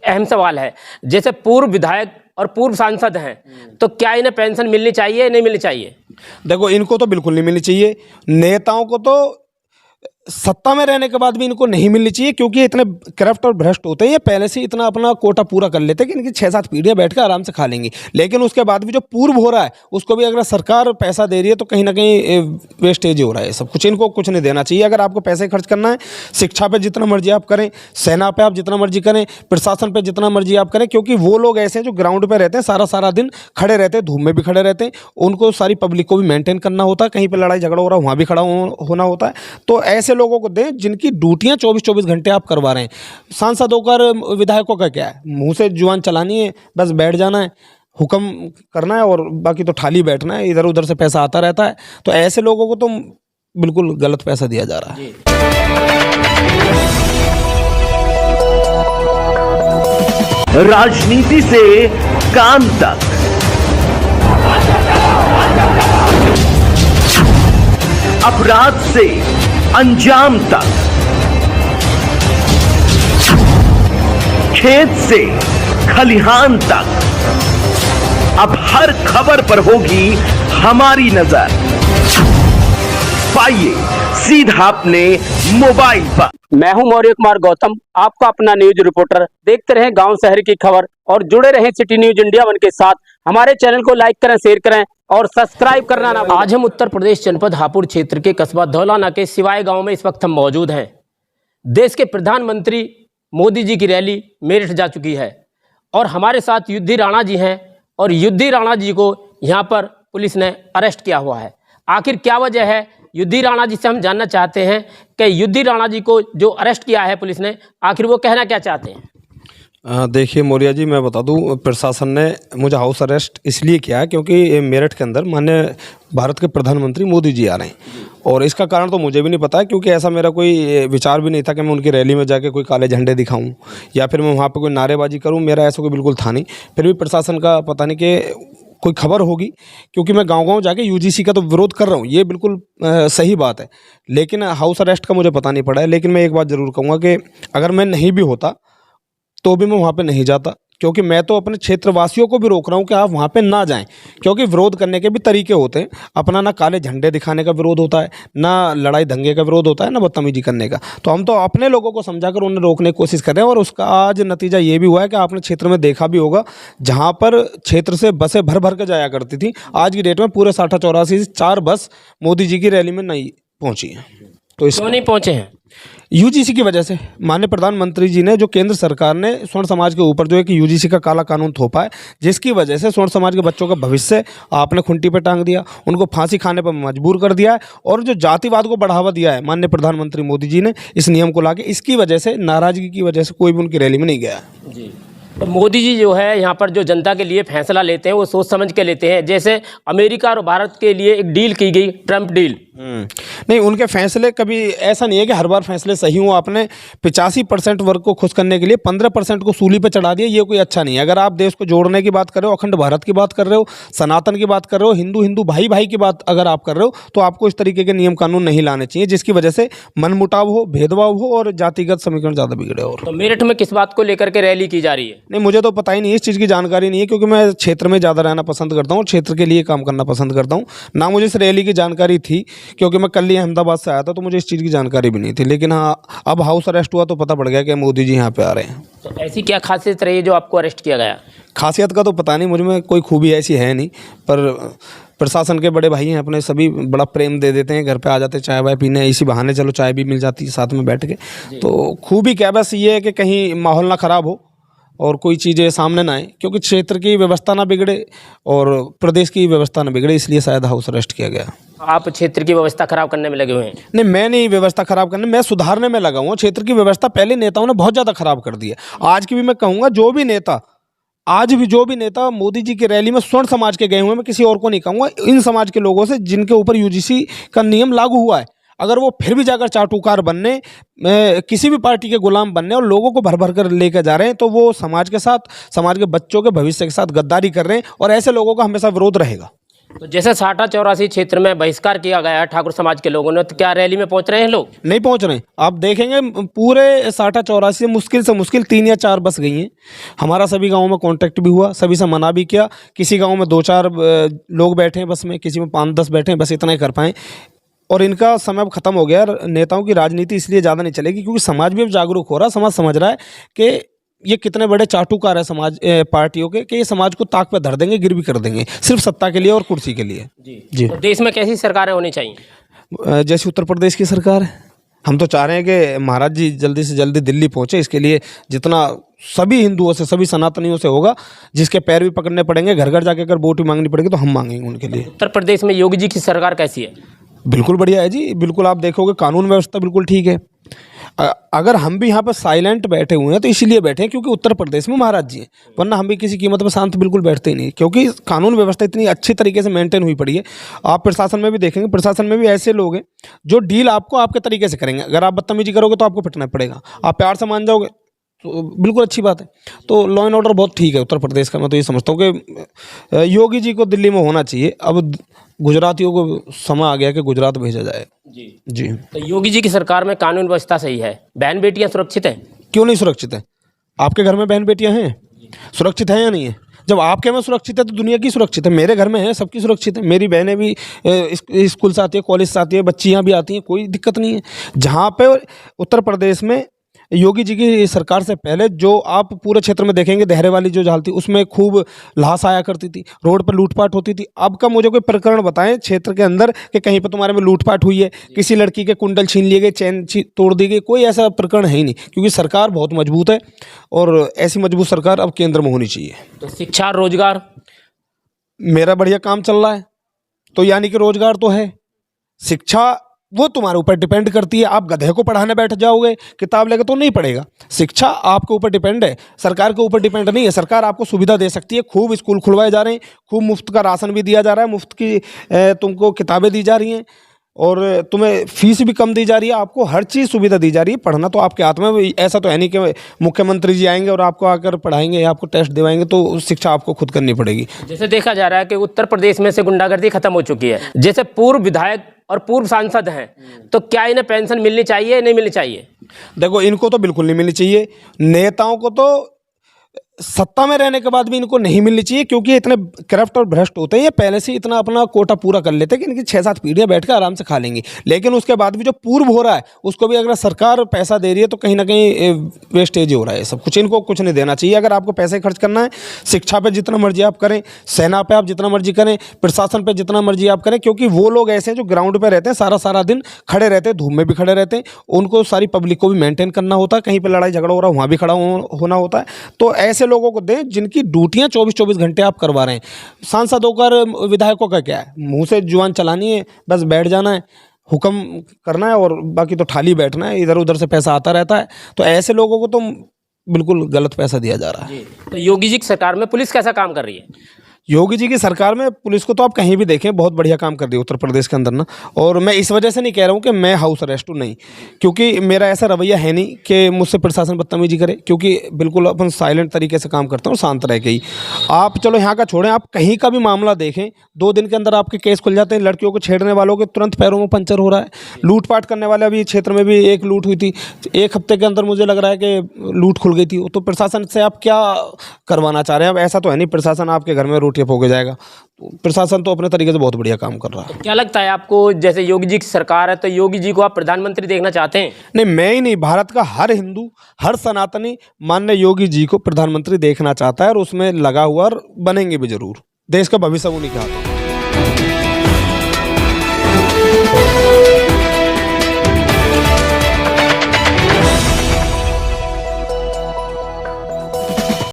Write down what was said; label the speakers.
Speaker 1: अहम सवाल है, जैसे पूर्व विधायक और पूर्व सांसद हैं, तो क्या इन्हें पेंशन मिलनी चाहिए नहीं मिलनी चाहिए?
Speaker 2: देखो, इनको तो बिल्कुल नहीं मिलनी चाहिए। नेताओं को तो सत्ता में रहने के बाद भी इनको नहीं मिलनी चाहिए, क्योंकि ये इतने करप्ट और भ्रष्ट होते हैं। ये पहले से इतना अपना कोटा पूरा कर लेते हैं कि इनकी 6-7 पीढ़ियां बैठ कर आराम से खा लेंगी। लेकिन उसके बाद भी जो पूर्व हो रहा है उसको भी अगर सरकार पैसा दे रही है तो कहीं ना कहीं वेस्टेज हो रहा है सब कुछ। इनको कुछ नहीं देना चाहिए। अगर आपको पैसे खर्च करना है, शिक्षा पर जितना मर्जी आप करें, सेना पर आप जितना मर्जी करें, प्रशासन पर जितना मर्जी आप करें, क्योंकि वो लोग ऐसे हैं जो ग्राउंड पर रहते हैं, सारा दिन खड़े रहते हैं, धूप में भी खड़े रहते हैं। उनको सारी पब्लिक को भी मेंटेन करना होता है। कहीं पर लड़ाई झगड़ा हो रहा है वहाँ भी खड़ा होना होता है। तो ऐसे लोगों को दें जिनकी ड्यूटियां 24-24 घंटे आप करवा रहे हैं। सांसद होकर विधायकों का क्या है, मुंह से जुबान चलानी है, बस बैठ जाना है, हुक्म करना है और बाकी तो ठाली बैठना है, इधर उधर से पैसा आता रहता है। तो ऐसे लोगों को तो बिल्कुल गलत पैसा दिया जा रहा है।
Speaker 3: राजनीति से काम तक, अपराध से अंजाम तक, खेत से खलिहान तक, अब हर खबर पर होगी हमारी नजर। पाइए सीधा अपने मोबाइल पर।
Speaker 1: मैं हूं मौर्य कुमार गौतम, आपका अपना न्यूज रिपोर्टर। देखते रहें गांव शहर की खबर और जुड़े रहें सिटी न्यूज इंडिया 1 के साथ। हमारे चैनल को लाइक करें, शेयर करें और सब्सक्राइब करना ना भूलें। आज हम उत्तर प्रदेश जनपद हापुड़ क्षेत्र के कस्बा धौलाना के सिवाय गांव में इस वक्त हम मौजूद हैं। देश के प्रधानमंत्री मोदी जी की रैली मेरठ जा चुकी है और हमारे साथ युद्धि राणा जी हैं और युद्धि राणा जी को यहाँ पर पुलिस ने अरेस्ट किया हुआ है। आखिर क्या वजह है, युद्धि राणा जी से हम जानना चाहते हैं कि युद्धि राणा जी को जो अरेस्ट किया है पुलिस ने, आखिर वो कहना क्या चाहते हैं।
Speaker 2: देखिए मौर्य जी, मैं बता दूं, प्रशासन ने मुझे हाउस अरेस्ट इसलिए किया है क्योंकि मेरठ के अंदर माननीय भारत के प्रधानमंत्री मोदी जी आ रहे हैं। और इसका कारण तो मुझे भी नहीं पता है, क्योंकि ऐसा मेरा कोई विचार भी नहीं था कि मैं उनकी रैली में जाके कोई काले झंडे दिखाऊं या फिर मैं वहाँ पर कोई नारेबाजी करूं। मेरा ऐसा कोई बिल्कुल था नहीं। फिर भी प्रशासन का पता नहीं कि कोई खबर होगी, क्योंकि मैं गांव-गांव जाके यूजीसी का तो विरोध कर रहा हूँ, ये बिल्कुल सही बात है। लेकिन हाउस अरेस्ट का मुझे पता नहीं पड़ा है। लेकिन मैं एक बात ज़रूर कहूँगा कि अगर मैं नहीं भी होता तो भी मैं वहाँ पे नहीं जाता, क्योंकि मैं तो अपने क्षेत्रवासियों को भी रोक रहा हूँ कि आप वहाँ पे ना जाएं। क्योंकि विरोध करने के भी तरीके होते हैं अपना, ना काले झंडे दिखाने का विरोध होता है, ना लड़ाई दंगे का विरोध होता है, ना बदतमीजी करने का। तो हम तो अपने लोगों को समझाकर उन्हें रोकने की कोशिश कर रहे हैं। और उसका आज नतीजा ये भी हुआ है कि आपने क्षेत्र में देखा भी होगा, जहाँ पर क्षेत्र से बसें भर भर के जाया करती थी, आज की डेट में पूरे 60-84 से 4 बस मोदी जी की रैली में नहीं पहुँची हैं। तो
Speaker 1: क्यों नहीं पहुँचे हैं?
Speaker 2: यूजीसी की वजह से। माननीय प्रधानमंत्री जी ने, जो केंद्र सरकार ने स्वर्ण समाज के ऊपर जो है कि यूजीसी का काला कानून थोपा है, जिसकी वजह से स्वर्ण समाज के बच्चों का भविष्य आपने खुंटी पर टांग दिया, उनको फांसी खाने पर मजबूर कर दिया है। और जो जातिवाद को बढ़ावा दिया है माननीय प्रधानमंत्री मोदी जी ने इस नियम को लाके, इसकी वजह से, नाराजगी की वजह से कोई भी उनकी रैली में नहीं गया
Speaker 1: जी। तो मोदी जी जो है यहाँ पर जो जनता के लिए फैसला लेते हैं वो सोच समझ के लेते हैं। जैसे अमेरिका और भारत के लिए एक डील की गई, ट्रम्प डील।
Speaker 2: नहीं, उनके फैसले कभी ऐसा नहीं है कि हर बार फैसले सही हों। आपने 85% वर्ग को खुश करने के लिए 15% को सूली पे चढ़ा दिया, ये कोई अच्छा नहीं है। अगर आप देश को जोड़ने की बात कर रहे हो, अखंड भारत की बात कर रहे हो, सनातन की बात कर रहे हो, हिंदू हिंदू भाई भाई की बात अगर आप कर रहे हो, तो आपको इस तरीके के नियम कानून नहीं लाने चाहिए जिसकी वजह से मनमुटाव हो, भेदभाव हो और जातिगत समीकरण ज़्यादा बिगड़े। और
Speaker 1: तो मेरठ में किस बात को लेकर के रैली की जा रही है?
Speaker 2: नहीं, मुझे तो पता ही नहीं है, इस चीज़ की जानकारी नहीं है, क्योंकि मैं क्षेत्र में ज़्यादा रहना पसंद करता हूँ, क्षेत्र के लिए काम करना पसंद करता हूँ। ना मुझे इस रैली की जानकारी थी, क्योंकि मैं कल ही अहमदाबाद से आया था, तो मुझे इस चीज़ की जानकारी भी नहीं थी। लेकिन हाँ, अब हाउस अरेस्ट हुआ तो पता पड़ गया कि मोदी जी यहाँ पे आ रहे हैं।
Speaker 1: तो ऐसी क्या खासियत रही है जो आपको अरेस्ट किया गया?
Speaker 2: खासियत का तो पता नहीं, मुझ में कोई खूबी ऐसी है नहीं, पर प्रशासन के बड़े भाई हैं अपने, सभी बड़ा प्रेम दे देते हैं, घर पे आ जाते चाय वाय पीने, इसी बहाने चलो चाय भी मिल जाती है साथ में बैठ के। तो खूबी क्या, बस ये है कि कहीं माहौल ना ख़राब हो और कोई चीज़ें सामने ना आए, क्योंकि क्षेत्र की व्यवस्था ना बिगड़े और प्रदेश की व्यवस्था ना बिगड़े, इसलिए शायद हाउस अरेस्ट किया गया।
Speaker 1: आप क्षेत्र की व्यवस्था खराब करने में लगे हुए हैं?
Speaker 2: नहीं, मैं नहीं व्यवस्था खराब करने, मैं सुधारने में लगा हूँ। क्षेत्र की व्यवस्था पहले नेताओं ने बहुत ज़्यादा खराब कर दी है। आज की भी मैं कहूँगा, आज भी जो भी नेता मोदी जी की रैली में स्वर्ण समाज के गए हुए हैं, मैं किसी और को नहीं कहूँगा, इन समाज के लोगों से जिनके ऊपर यूजीसी का नियम लागू हुआ है, अगर वो फिर भी जाकर चाटुकार बनने, किसी भी पार्टी के गुलाम बनने और लोगों को भर भर कर लेकर जा रहे हैं, तो वो समाज के साथ, समाज के बच्चों के भविष्य के साथ गद्दारी कर रहे हैं। और ऐसे लोगों का हमेशा विरोध रहेगा।
Speaker 1: तो जैसे साटा चौरासी क्षेत्र में बहिष्कार किया गया है ठाकुर समाज के लोगों ने, तो क्या रैली में पहुंच रहे हैं लोग?
Speaker 2: नहीं पहुंच रहे। आप देखेंगे पूरे साटा चौरासी से मुश्किल 3 या 4 बस गई हैं। हमारा सभी गाँव में कांटेक्ट भी हुआ, सभी से मना भी किया। किसी गाँव में 2-4 लोग बैठे हैं बस में, किसी में 5-10 बैठे हैं, बस इतना ही कर पाएँ। और इनका समय अब ख़त्म हो गया। नेताओं की राजनीति इसलिए ज़्यादा नहीं चलेगी क्योंकि समाज भी अब जागरूक हो रहा है। समाज समझ रहा है कि ये कितने बड़े चाटुकार है समाज पार्टियों के, कि ये समाज को ताक पे धर देंगे, गिर भी कर देंगे, सिर्फ सत्ता के लिए और कुर्सी के लिए। जी।
Speaker 1: तो देश में कैसी सरकारें होनी चाहिए?
Speaker 2: जैसे उत्तर प्रदेश की सरकार है। हम तो चाह रहे हैं कि महाराज जी जल्दी से जल्दी दिल्ली पहुँचे। इसके लिए जितना सभी हिंदुओं से, सभी सनातनियों से होगा, जिसके पैर भी पकड़ने पड़ेंगे, घर घर जाके अगर वोट भी मांगनी पड़ेगी तो हम मांगेंगे उनके लिए।
Speaker 1: उत्तर प्रदेश में योगी जी की सरकार कैसी है?
Speaker 2: बिल्कुल बढ़िया है जी। बिल्कुल आप देखोगे कानून व्यवस्था बिल्कुल ठीक है। अगर हम भी यहाँ पर साइलेंट बैठे हुए हैं तो इसीलिए बैठे हैं क्योंकि उत्तर प्रदेश में महाराज जी हैं, वरना हम भी किसी कीमत पर शांत बिल्कुल बैठते ही नहीं, क्योंकि कानून व्यवस्था इतनी अच्छी तरीके से मेंटेन हुई पड़ी है। आप प्रशासन में भी देखेंगे, प्रशासन में भी ऐसे लोग हैं जो डील आपको आपके तरीके से करेंगे। अगर आप बदतमीजी करोगे तो आपको पिटना पड़ेगा, आप प्यार से मान जाओगे तो बिल्कुल अच्छी बात है। तो लॉ एंड ऑर्डर बहुत ठीक है उत्तर प्रदेश का। मैं तो ये समझता हूँ कि योगी जी को दिल्ली में होना चाहिए। अब गुजरातियों को समय आ गया कि गुजरात भेजा जाए। जी।
Speaker 1: तो योगी जी की सरकार में कानून व्यवस्था सही है, बहन बेटियां सुरक्षित हैं?
Speaker 2: क्यों नहीं सुरक्षित है? आपके घर में बहन बेटियां हैं, सुरक्षित हैं या नहीं है? जब आपके में सुरक्षित है तो दुनिया की सुरक्षित है। मेरे घर में है, सबकी सुरक्षित है। मेरी बहनें भी स्कूल से आती है, कॉलेज से आती है, बच्चियाँ भी आती हैं, कोई दिक्कत नहीं है। जहाँ पे उत्तर प्रदेश में योगी जी की सरकार से पहले जो आप पूरे क्षेत्र में देखेंगे, देहरे वाली जो जाल थी उसमें खूब ल्हास आया करती थी, रोड पर लूटपाट होती थी। अब का मुझे कोई प्रकरण बताएं क्षेत्र के अंदर कि कहीं पर तुम्हारे में लूटपाट हुई है, किसी लड़की के कुंडल छीन लिए गए, चैन तोड़ दी गई, कोई ऐसा प्रकरण है ही नहीं, क्योंकि सरकार बहुत मजबूत है और ऐसी मजबूत सरकार अब केंद्र में होनी चाहिए।
Speaker 1: तो शिक्षा, रोजगार?
Speaker 2: मेरा बढ़िया काम चल रहा है तो यानी कि रोजगार तो है। शिक्षा वो तुम्हारे ऊपर डिपेंड करती है। आप गधे को पढ़ाने बैठ जाओगे किताब लेकर तो नहीं पढ़ेगा। शिक्षा आपके ऊपर डिपेंड है, सरकार के ऊपर डिपेंड नहीं है। सरकार आपको सुविधा दे सकती है, खूब स्कूल खुलवाए जा रहे हैं, खूब मुफ्त का राशन भी दिया जा रहा है, मुफ्त की तुमको किताबें दी जा रही हैं और तुम्हें फीस भी कम दी जा रही है। आपको हर चीज़ सुविधा दी जा रही है। पढ़ना तो आपके हाथ में। ऐसा तो है नहीं कि मुख्यमंत्री जी आएंगे और आपको आकर पढ़ाएंगे या आपको टेस्ट दिवाएंगे, तो शिक्षा आपको खुद करनी पड़ेगी।
Speaker 1: जैसे देखा जा रहा है कि उत्तर प्रदेश में से गुंडागर्दी खत्म हो चुकी है। जैसे पूर्व विधायक और पूर्व सांसद हैं, तो क्या इन्हें पेंशन मिलनी चाहिए, नहीं मिलनी चाहिए?
Speaker 2: देखो, इनको तो बिल्कुल नहीं मिलनी चाहिए। नेताओं को तो सत्ता में रहने के बाद भी इनको नहीं मिलनी चाहिए, क्योंकि ये इतने करप्ट और भ्रष्ट होते हैं। ये पहले से इतना अपना कोटा पूरा कर लेते हैं कि इनकी 6-7 पीढ़ियां बैठ कर आराम से खा लेंगी। लेकिन उसके बाद भी जो पूर्व हो रहा है उसको भी अगर सरकार पैसा दे रही है तो कहीं ना कहीं वेस्टेज हो रहा है सब कुछ। इनको कुछ नहीं देना चाहिए। अगर आपको पैसे खर्च करना है, शिक्षा पर जितना मर्जी आप करें, सेना पर आप जितना मर्जी करें, प्रशासन पर जितना मर्जी आप करें, क्योंकि वो लोग ऐसे हैं जो ग्राउंड पर रहते हैं, सारा दिन खड़े रहते हैं, धूप में भी खड़े रहते हैं। उनको सारी पब्लिक को भी मेंटेन करना होता है। कहीं पर लड़ाई झगड़ा हो रहा है वहाँ भी खड़ा होना होता है। तो ऐसे लोगों को दें जिनकी ड्यूटियां 24-24 घंटे आप करवा रहे हैं। सांसद होकर विधायकों का क्या है, मुंह से जुबान चलानी है, बस बैठ जाना है, हुक्म करना है और बाकी तो खाली बैठना है, इधर उधर से पैसा आता रहता है। तो ऐसे लोगों को तो बिल्कुल गलत पैसा दिया जा रहा है।
Speaker 1: तो योगी जी की सरकार में पुलिस कैसा काम कर रही है?
Speaker 2: योगी जी की सरकार में पुलिस को तो आप कहीं भी देखें बहुत बढ़िया काम कर रही है उत्तर प्रदेश के अंदर ना। और मैं इस वजह से नहीं कह रहा हूँ कि मैं हाउस अरेस्ट हूँ, नहीं, क्योंकि मेरा ऐसा रवैया है नहीं कि मुझसे प्रशासन बदतमीजी करे, क्योंकि बिल्कुल अपन साइलेंट तरीके से काम करते हैं और शांत रह के ही। आप चलो यहाँ का छोड़ें, आप कहीं का भी मामला देखें, 2 दिन के अंदर आपके केस खुल जाते हैं। लड़कियों को छेड़ने वालों के तुरंत पैरों में पंचर हो रहा है। लूटपाट करने वाले, अभी क्षेत्र में भी एक लूट हुई थी, 1 हफ्ते के अंदर मुझे लग रहा है कि लूट खुल गई थी। तो प्रशासन से आप क्या करवाना चाह रहे हैं? अब ऐसा तो है नहीं प्रशासन आपके घर में रोटियां पोके जाएगा। तो प्रशासन तो अपने तरीके से बहुत बढ़िया काम कर रहा है।
Speaker 1: तो क्या लगता है आपको, जैसे योगी जी की सरकार है तो योगी जी को आप प्रधानमंत्री देखना चाहते हैं?
Speaker 2: नहीं, मैं ही नहीं, भारत का हर हिंदू, हर सनातनी माननीय योगी जी को प्रधानमंत्री देखना चाहता है और उसमें लगा हुआ और बनेंगे भी जरूर। देश का भविष्य उन्हीं के हाथों में।